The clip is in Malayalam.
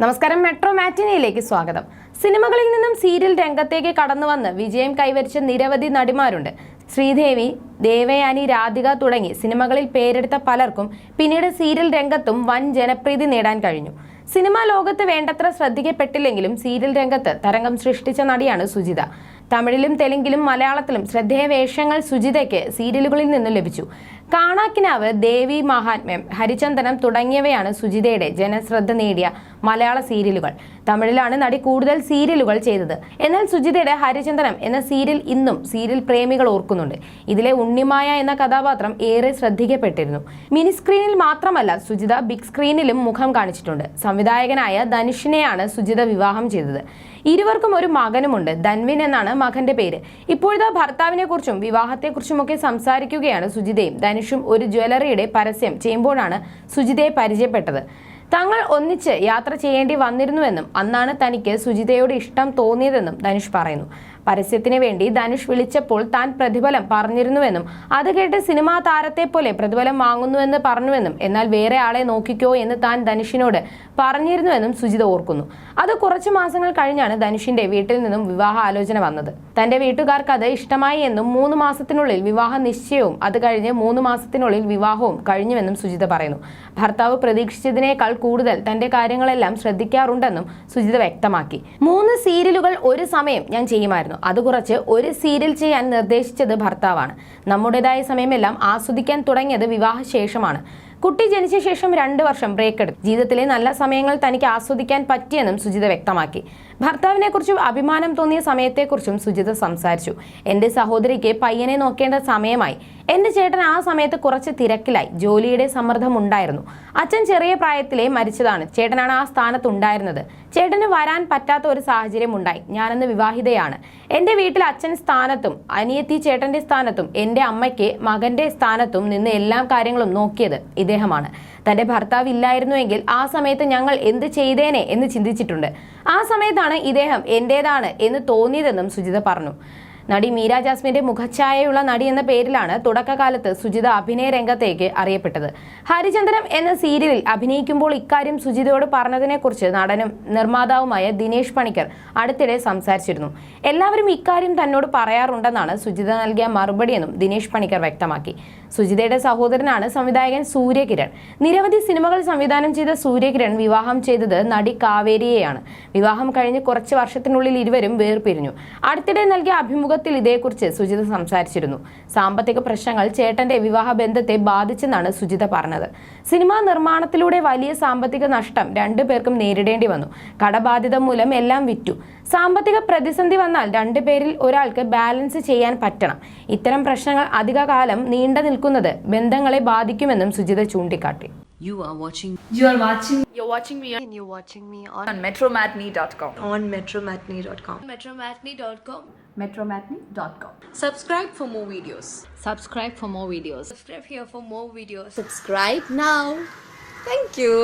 നമസ്കാരം, മെട്രോ മാറ്റിനിയിലേക്ക് സ്വാഗതം. സിനിമകളിൽ നിന്നും സീരിയൽ രംഗത്തേക്ക് കടന്നുവന്ന് വിജയം കൈവരിച്ച നിരവധി നടിമാരുണ്ട്. ശ്രീദേവി, ദേവയാനി, രാധിക തുടങ്ങി സിനിമകളിൽ പേരെടുത്ത പലർക്കും പിന്നീട് സീരിയൽ രംഗത്തും വൻ ജനപ്രീതി നേടാൻ കഴിഞ്ഞു. സിനിമാ ലോകത്ത് വേണ്ടത്ര ശ്രദ്ധിക്കപ്പെട്ടില്ലെങ്കിലും സീരിയൽ രംഗത്ത് തരംഗം സൃഷ്ടിച്ച നടിയാണ് സുജിത. തമിഴിലും തെലുങ്കിലും മലയാളത്തിലും ശ്രദ്ധേയ വേഷങ്ങൾ സുജിതയ്ക്ക് സീരിയലുകളിൽ നിന്നും ലഭിച്ചു. കാണാക്കിനാവ്, ദേവി മഹാത്മ്യം, ഹരിചന്ദനം തുടങ്ങിയവയാണ് സുജിതയുടെ ജനശ്രദ്ധ നേടിയ മലയാള സീരിയലുകൾ. തമിഴിലാണ് നടി കൂടുതൽ സീരിയലുകൾ ചെയ്തത്. എന്നാൽ സുജിതയുടെ ഹരിചന്ദനം എന്ന സീരിയൽ ഇന്നും സീരിയൽ പ്രേമികൾ ഓർക്കുന്നുണ്ട്. ഇതിലെ ഉണ്ണിമായ എന്ന കഥാപാത്രം ഏറെ ശ്രദ്ധിക്കപ്പെട്ടിരുന്നു. മിനി സ്ക്രീനിൽ മാത്രമല്ല, സുജിത ബിഗ് സ്ക്രീനിലും മുഖം കാണിച്ചിട്ടുണ്ട്. സംവിധായകനായ ധനുഷിനെയാണ് സുജിത വിവാഹം ചെയ്തത്. ഇരുവർക്കും ഒരു മകനുമുണ്ട്. ധൻവിൻ എന്നാണ് മകന്റെ പേര്. ഇപ്പോഴത്തെ ഭർത്താവിനെ കുറിച്ചും വിവാഹത്തെക്കുറിച്ചുമൊക്കെ സംസാരിക്കുകയാണ് സുജിതയും. ധനുഷും ഒരു ജ്വല്ലറിയുടെ പരസ്യം ചെയ്യുമ്പോഴാണ് സുജിതയെ പരിചയപ്പെട്ടത്. തങ്ങൾ ഒന്നിച്ച് യാത്ര ചെയ്യേണ്ടി വന്നിരുന്നുവെന്നും അന്നാണ് തനിക്ക് സുജിതയോട് ഇഷ്ടം തോന്നിയതെന്നും ധനുഷ് പറയുന്നു. പരസ്യത്തിന് വേണ്ടി ധനുഷ് വിളിച്ചപ്പോൾ താൻ പ്രതിഫലം പറഞ്ഞിരുന്നുവെന്നും അത് കേട്ട് സിനിമാ താരത്തെ പോലെ പ്രതിഫലം വാങ്ങുന്നുവെന്ന് പറഞ്ഞുവെന്നും എന്നാൽ വേറെ ആളെ നോക്കിക്കോ എന്ന് താൻ ധനുഷിനോട് പറഞ്ഞിരുന്നുവെന്നും സുജിത ഓർക്കുന്നു. അത് കുറച്ചു മാസങ്ങൾ കഴിഞ്ഞാണ് ധനുഷിന്റെ വീട്ടിൽ നിന്നും വിവാഹ ആലോചന വന്നത്. തന്റെ വീട്ടുകാർക്ക് അത് ഇഷ്ടമായി എന്നും 3 മാസത്തിനുള്ളിൽ വിവാഹ നിശ്ചയവും അത് കഴിഞ്ഞ് 3 മാസത്തിനുള്ളിൽ വിവാഹവും കഴിഞ്ഞുവെന്നും സുജിത പറയുന്നു. ഭർത്താവ് പ്രതീക്ഷിച്ചതിനേക്കാൾ കൂടുതൽ തന്റെ കാര്യങ്ങളെല്ലാം ശ്രദ്ധിക്കാറുണ്ടെന്നും സുജിത വ്യക്തമാക്കി. 3 സീരിയലുകൾ ഒരു സമയം ഞാൻ ചെയ്യുമായിരുന്നു. അത് കുറച്ച് ഒരു സീരിയൽ ചെയ്യാൻ നിർദ്ദേശിച്ചത് ഭർത്താവാണ്. നമ്മുടേതായ സമയമെല്ലാം ആസ്വദിക്കാൻ തുടങ്ങിയത് വിവാഹശേഷമാണ്. കുട്ടി ജനിച്ച ശേഷം 2 വർഷം ബ്രേക്ക് എടുത്തു. ജീവിതത്തിലെ നല്ല സമയങ്ങൾ തനിക്ക് ആസ്വദിക്കാൻ പറ്റിയെന്നും സുജിത വ്യക്തമാക്കി. ഭർത്താവിനെ കുറിച്ചും അഭിമാനം തോന്നിയ സമയത്തെക്കുറിച്ചും സുജിത സംസാരിച്ചു. എന്റെ സഹോദരിക്ക് പയ്യനെ നോക്കേണ്ട സമയമായി. എന്റെ ചേട്ടൻ ആ സമയത്ത് കുറച്ച് തിരക്കിലായി. ജോലിയുടെ സമ്മർദ്ദം ഉണ്ടായിരുന്നു. അച്ഛൻ ചെറിയ പ്രായത്തിലെ മരിച്ചതാണ്. ചേട്ടനാണ് ആ സ്ഥാനത്ത് ഉണ്ടായിരുന്നത്. ചേട്ടന് വരാൻ പറ്റാത്ത ഒരു സാഹചര്യം ഉണ്ടായി. ഞാനന്ന് വിവാഹിതയാണ്. എന്റെ വീട്ടിൽ അച്ഛൻ സ്ഥാനത്തും അനിയത്തി ചേട്ടന്റെ സ്ഥാനത്തും എന്റെ അമ്മയ്ക്ക് മകന്റെ സ്ഥാനത്തും നിന്ന് എല്ലാ കാര്യങ്ങളും നോക്കിയത് ഇദ്ദേഹമാണ്. തന്റെ ഭർത്താവ് ഇല്ലായിരുന്നുവെങ്കിൽ ആ സമയത്ത് ഞങ്ങൾ എന്ത് ചെയ്തേനെ എന്ന് ചിന്തിച്ചിട്ടുണ്ട്. ആ സമയത്താണ് ഇദ്ദേഹം എന്റേതാണ് എന്ന് തോന്നിയതെന്നും സുജിത പറഞ്ഞു. നടി മീര ജാസ്മിന്റെ മുഖഛായയുള്ള നടി എന്ന പേരിലാണ് തുടക്കകാലത്ത് സുജിത അഭിനയ രംഗത്തേക്ക് അറിയപ്പെട്ടത്. ഹരിചന്ദനം എന്ന സീരിയലിൽ അഭിനയിക്കുമ്പോൾ ഇക്കാര്യം സുജിതയോട് പറഞ്ഞതിനെക്കുറിച്ച് നടനും നിർമ്മാതാവുമായ ദിനേശ് പണിക്കർ അടുത്തിടെ സംസാരിച്ചിരുന്നു. എല്ലാവരും ഇക്കാര്യം തന്നോട് പറയാറുണ്ടെന്നാണ് സുജിത നൽകിയ മറുപടിയെന്നും ദിനേശ് പണിക്കർ വ്യക്തമാക്കി. സുജിതയുടെ സഹോദരനാണ് സംവിധായകൻ സൂര്യകിരൺ. നിരവധി സിനിമകൾ സംവിധാനം ചെയ്ത സൂര്യകിരൺ വിവാഹം ചെയ്തത് നടി കാവേരിയെയാണ്. വിവാഹം കഴിഞ്ഞ് കുറച്ച് വർഷത്തിനുള്ളിൽ ഇരുവരും വേർപിരിഞ്ഞു. അടുത്തിടെ നൽകിയ അഭിമുഖത്തിൽ ഇതേക്കുറിച്ച് സുജിത സംസാരിച്ചിരുന്നു. സാമ്പത്തിക പ്രശ്നങ്ങൾ ചേട്ടന്റെ വിവാഹ ബന്ധത്തെ ബാധിച്ചെന്നാണ് സുജിത പറഞ്ഞത്. സിനിമാ നിർമ്മാണത്തിലൂടെ വലിയ സാമ്പത്തിക നഷ്ടം 2 പേർക്കും നേരിടേണ്ടി വന്നു. കടബാധ്യത മൂലം എല്ലാം വിറ്റു. സാമ്പത്തിക പ്രതിസന്ധി വന്നാൽ 2 പേരിൽ ഒരാൾക്ക് ബാലൻസ് ചെയ്യാൻ പറ്റണം. ഇത്തരം പ്രശ്നങ്ങൾ അധികകാലം നീണ്ടു നിൽക്കുന്നത് ബന്ധങ്ങളെ ബാധിക്കുമെന്നും സുജിത ചൂണ്ടിക്കാട്ടി. You're watching me on metromatney.com. metromatney.com. Subscribe for more videos. Subscribe for more videos. Subscribe here for more videos. Subscribe now. Thank you.